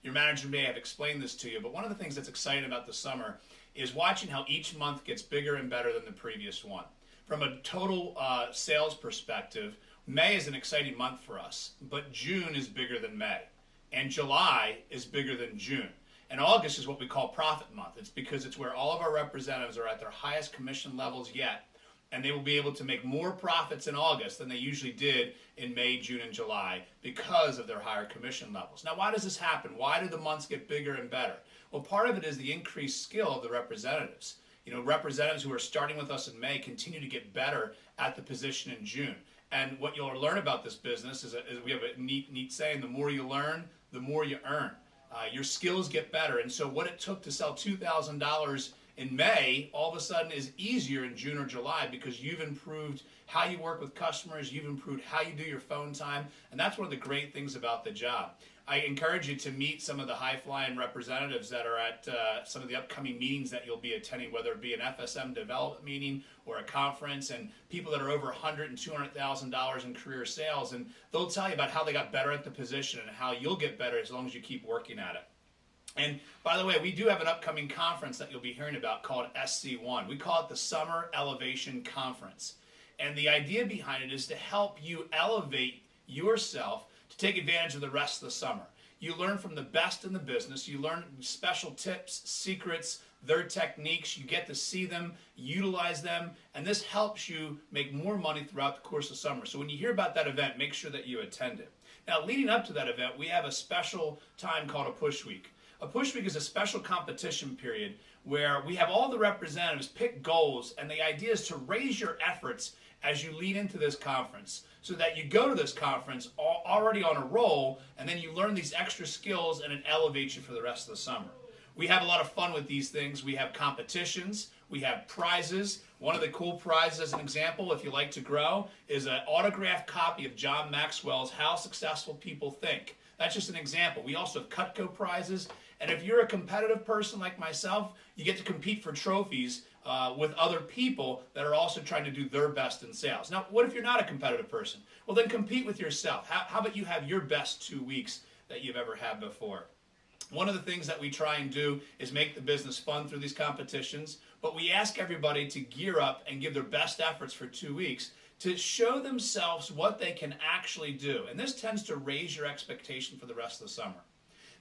your manager may have explained this to you, but one of the things that's exciting about the summer is watching how each month gets bigger and better than the previous one. From a total sales perspective, May is an exciting month for us, but June is bigger than May, and July is bigger than June. And August is what we call profit month. It's because it's where all of our representatives are at their highest commission levels yet, and they will be able to make more profits in August than they usually did in May, June, and July because of their higher commission levels. Now, why does this happen? Why do the months get bigger and better? Well, part of it is the increased skill of the representatives. You know, representatives who are starting with us in May continue to get better at the position in June. And what you'll learn about this business is we have a neat saying, the more you learn, the more you earn. Your skills get better. And so what it took to sell $2,000 in May, all of a sudden is easier in June or July because you've improved how you work with customers, you've improved how you do your phone time, and that's one of the great things about the job. I encourage you to meet some of the high-flying representatives that are at some of the upcoming meetings that you'll be attending, whether it be an FSM development meeting or a conference, and people that are over $100,000 and $200,000 in career sales, and they'll tell you about how they got better at the position and how you'll get better as long as you keep working at it. And by the way, we do have an upcoming conference that you'll be hearing about called SC1. We call it the Summer Elevation Conference. And the idea behind it is to help you elevate yourself to take advantage of the rest of the summer. You learn from the best in the business. You learn special tips, secrets, their techniques. You get to see them, utilize them, and this helps you make more money throughout the course of summer. So when you hear about that event, make sure that you attend it. Now, leading up to that event, we have a special time called a Push Week. A Push Week is a special competition period where we have all the representatives pick goals, and the idea is to raise your efforts as you lead into this conference so that you go to this conference already on a roll, and then you learn these extra skills and it elevates you for the rest of the summer. We have a lot of fun with these things. We have competitions. We have prizes. One of the cool prizes, as an example, if you like to grow, is an autographed copy of John Maxwell's How Successful People Think. That's just an example. We also have Cutco prizes. And if you're a competitive person like myself, you get to compete for trophies with other people that are also trying to do their best in sales. Now, what if you're not a competitive person? Well, then compete with yourself. How about you have your best 2 weeks that you've ever had before? One of the things that we try and do is make the business fun through these competitions, but we ask everybody to gear up and give their best efforts for 2 weeks to show themselves what they can actually do. And this tends to raise your expectation for the rest of the summer.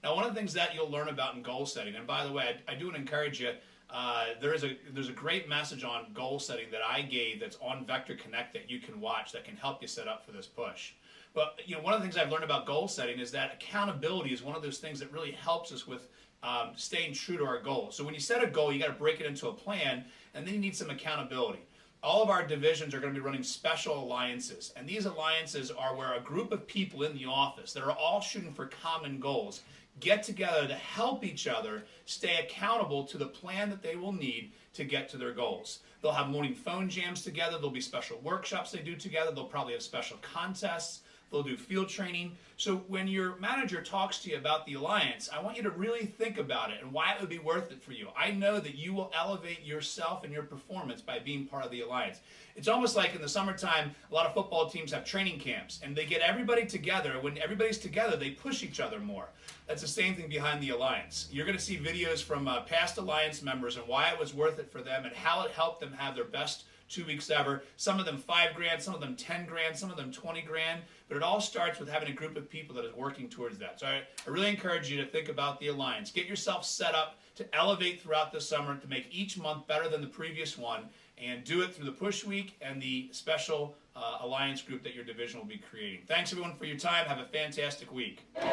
Now, one of the things that you'll learn about in goal setting, and by the way, I do encourage you, there's a great message on goal setting that I gave that's on Vector Connect that you can watch that can help you set up for this push. But you know, one of the things I've learned about goal setting is that accountability is one of those things that really helps us with staying true to our goals. So when you set a goal, you got to break it into a plan, and then you need some accountability. All of our divisions are going to be running special alliances, and these alliances are where a group of people in the office that are all shooting for common goals get together to help each other stay accountable to the plan that they will need to get to their goals. They'll have morning phone jams together. There'll be special workshops they do together. They'll probably have special contests. They'll do field training. So when your manager talks to you about the alliance, I want you to really think about it and why it would be worth it for you. I know that you will elevate yourself and your performance by being part of the alliance. It's almost like in the summertime, a lot of football teams have training camps, and they get everybody together. When everybody's together, they push each other more. That's the same thing behind the alliance. You're going to see videos from past alliance members and why it was worth it for them and how it helped them have their best 2 weeks ever. Some of them $5,000, some of them $10,000, some of them $20,000. But it all starts with having a group of people that is working towards that. So I really encourage you to think about the alliance. Get yourself set up to elevate throughout the summer to make each month better than the previous one, and do it through the Push Week and the special alliance group that your division will be creating. Thanks everyone for your time. Have a fantastic week. This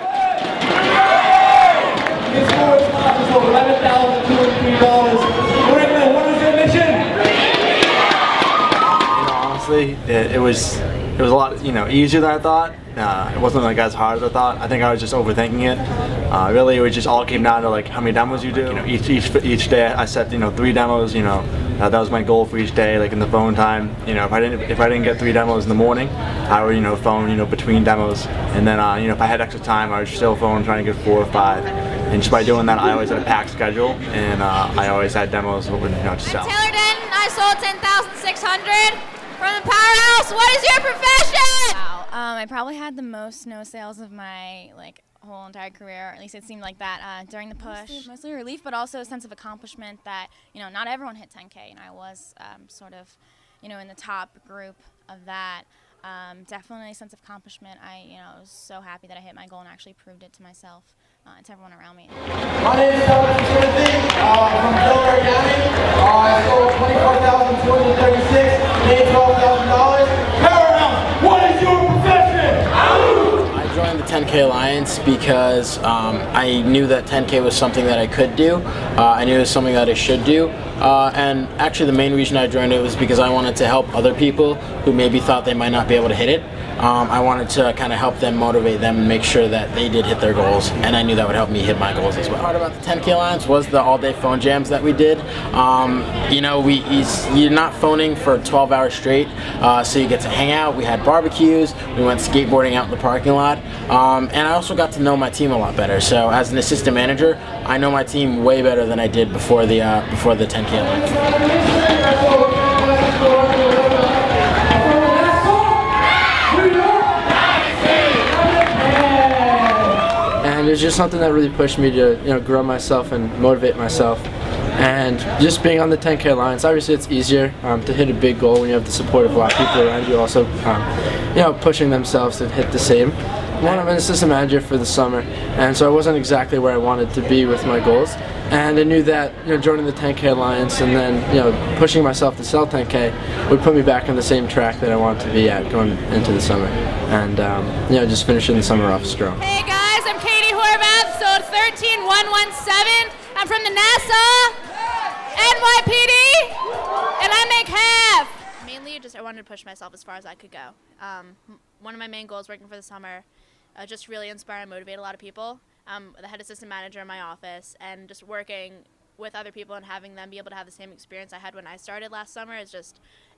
board sponsors over $11,203. Rickman, what is your mission? Honestly, it was a lot, easier than I thought. It wasn't like as hard as I thought. I think I was just overthinking it. Really, it just all came down to like how many demos you do. Each day I set 3 demos. That was my goal for each day. Like in the phone time, if I didn't get 3 demos in the morning, I would phone between demos, and then if I had extra time, I would still phone trying to get 4 or 5. And just by doing that, I always had a packed schedule, and I always had demos to sell. Taylor Denton, I sold 10,600. From the Powerhouse, what is your profession? Wow, I probably had the most snow sales of my whole entire career, or at least it seemed like that during the push. Mostly relief, but also a sense of accomplishment that, not everyone hit 10K, and I was sort of, in the top group of that. Definitely a sense of accomplishment. I was so happy that I hit my goal and actually proved it to myself and to everyone around me. My name is Calvin Timothy from Delaware County. I sold 24,236, made $12,000. Paramount, what is your profession? I joined the 10K Alliance because I knew that 10K was something that I could do. I knew it was something that I should do. And actually the main reason I joined it was because I wanted to help other people who maybe thought they might not be able to hit it. I wanted to kind of help them, motivate them, and make sure that they did hit their goals, and I knew that would help me hit my goals as well. Part about the 10K Alliance was the all-day phone jams that we did. You're not phoning for 12 hours straight, so you get to hang out. We had barbecues, we went skateboarding out in the parking lot, and I also got to know my team a lot better. So as an assistant manager, I know my team way better than I did before the 10K Alliance. And it was just something that really pushed me to grow myself and motivate myself. And just being on the 10K Alliance, obviously it's easier to hit a big goal when you have the support of a lot of people around you, also pushing themselves to hit the same. I'm an assistant manager for the summer, and so I wasn't exactly where I wanted to be with my goals. And I knew that joining the 10K Alliance and then pushing myself to sell 10K would put me back on the same track that I wanted to be at going into the summer, and just finishing the summer off strong. Hey guys, I'm Katie Horvath, so 13117. I'm from the NASA NYPD, and I make half. Mainly I wanted to push myself as far as I could go. One of my main goals working for the summer, just really inspire and motivate a lot of people. The head assistant manager in my office, and just working with other people and having them be able to have the same experience I had when I started last summer it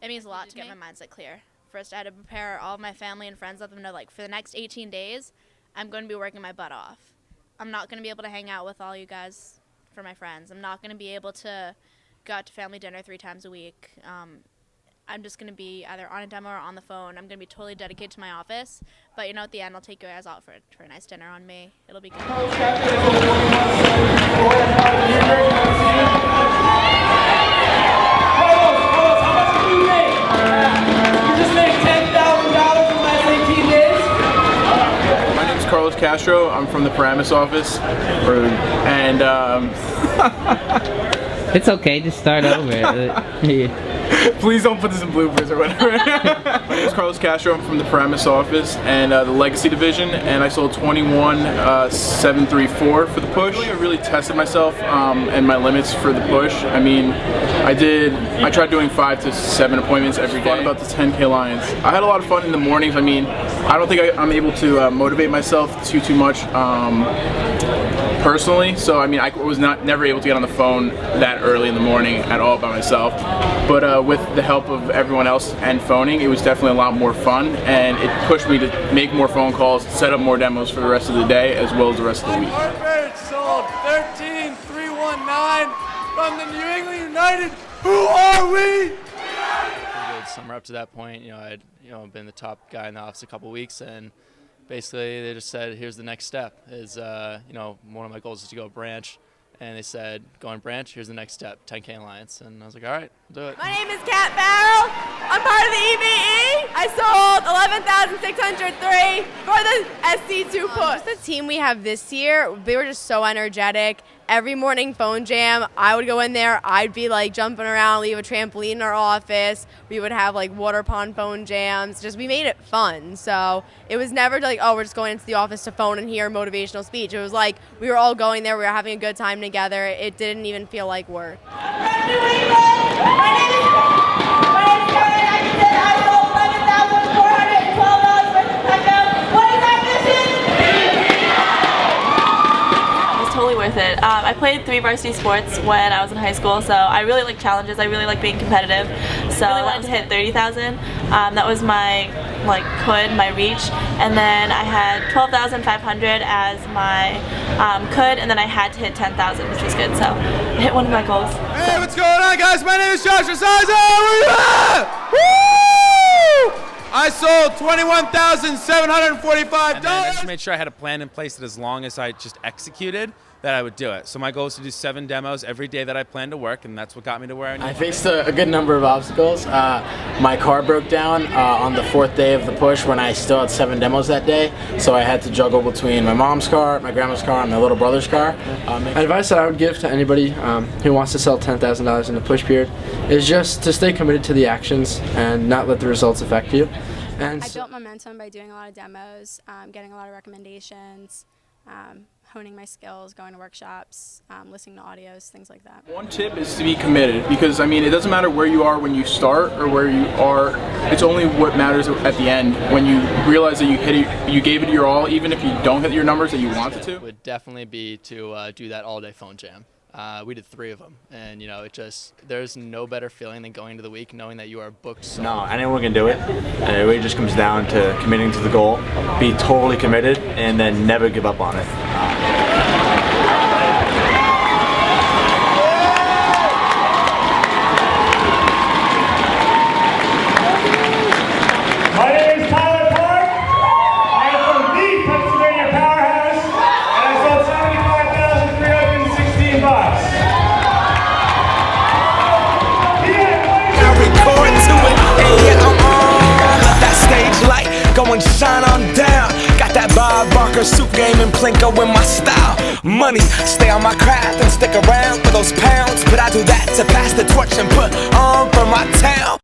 means a lot to get my mindset clear. First, I had to prepare all of my family and friends, let them know, for the next 18 days, I'm going to be working my butt off. I'm not going to be able to hang out with all you guys for my friends. I'm not going to be able to go out to family dinner 3 times a week. I'm just going to be either on a demo or on the phone. I'm going to be totally dedicated to my office. But, at the end, I'll take you guys out for a nice dinner on me. It'll be good. Carlos Castro. I'm from the Paramus office, and it's okay, just start over. Please don't put this in bloopers or whatever. My name is Carlos Castro. I'm from the Paramus office and the Legacy division, and I sold 21,734 for the push. I really tested myself and my limits for the push. I tried doing 5 to 7 appointments every day. Fun about the 10K Alliance. I had a lot of fun in the mornings. I don't think I'm able to motivate myself too much personally. So I was never able to get on the phone that early in the morning at all by myself. But with the help of everyone else and phoning, it was definitely a lot more fun, and it pushed me to make more phone calls, set up more demos for the rest of the day as well as the rest of the week. Harvard sold 13,319 from the New England United. Who are we? Good summer up to that point. I'd been the top guy in the office a couple weeks, and basically they just said, here's the next step. One of my goals is to go branch. And they said, go on branch, here's the next step, 10K Alliance. And I was like, all right, I'll do it. My name is Kat Farrell. I'm part of the EBE. I sold 11,603 for the SC2 push. The team we have this year, they were just so energetic. Every morning phone jam, I would go in there, I'd be jumping around, leave a trampoline in our office. We would have water pond phone jams. We made it fun. So it was never we're just going into the office to phone and hear a motivational speech. It was we were all going there, we were having a good time together. It didn't even feel like work. Totally worth it. I played 3 varsity sports when I was in high school, so I really like challenges. I really like being competitive. So I really wanted to hit 30,000. That was my could, my reach, and then I had 12,500 as my could, and then I had to hit 10,000, which was good. So I hit one of my goals. Hey, what's going on, guys? My name is Joshua Sizer. Woo! I sold $21,745. And then I just made sure I had a plan in place that as long as I just executed, that I would do it. So my goal is to do 7 demos every day that I plan to work, and that's what got me to where I need. I faced a good number of obstacles. My car broke down on the 4th day of the push when I still had 7 demos that day, so I had to juggle between my mom's car, my grandma's car, and my little brother's car. Advice that I would give to anybody who wants to sell $10,000 in the push period is just to stay committed to the actions and not let the results affect you. And I built momentum by doing a lot of demos, getting a lot of recommendations, honing my skills, going to workshops, listening to audios, things like that. One tip is to be committed, because I mean, it doesn't matter where you are when you start or where you are. It's only what matters at the end when you realize that you gave it your all, even if you don't hit your numbers that you wanted to. Would definitely be to do that all-day phone jam. We did 3 of them, and there's no better feeling than going into the week knowing that you are booked. So no, anyone can do it, and it really just comes down to committing to the goal, be totally committed, and then never give up on it. My name is Tyler Park. I am from the Pennsylvania Powerhouse, and I sold $75,316. I record to it, and yeah, I'm on. Let that stage light go and shine on down. Got that Bob Barker suit game and Plinko in my style. Money, stay on my craft and stick around for those pounds. But I do that to pass the torch and put on for my town.